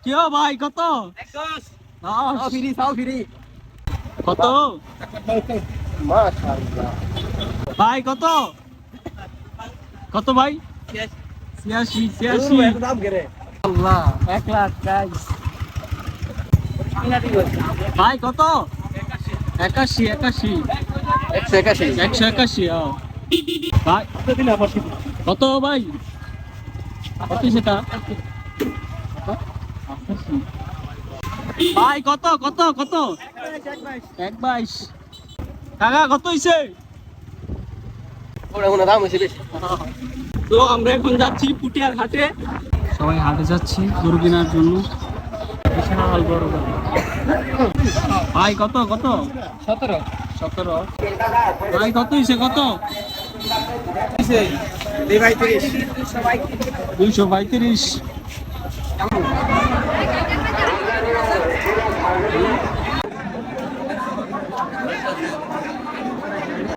কি ভাই কত? কত ভাই কত? কত ভাই? 86 আল্লাহ 1 লাখ গাইস। ভাই কত? 81 181 ভাই কত ভাই? কত সেটা? ভাই কত কত কত? 122 টাকা কত হইছে? তো আমরা এখন যাচ্ছি পুটিয়ার হাটে, সবাই হাটে যাচ্ছি গরু কেনার জন্য। বিশাল বড় গরু। ভাই কত কত? 17 ভাই কত হইছে? কত 232?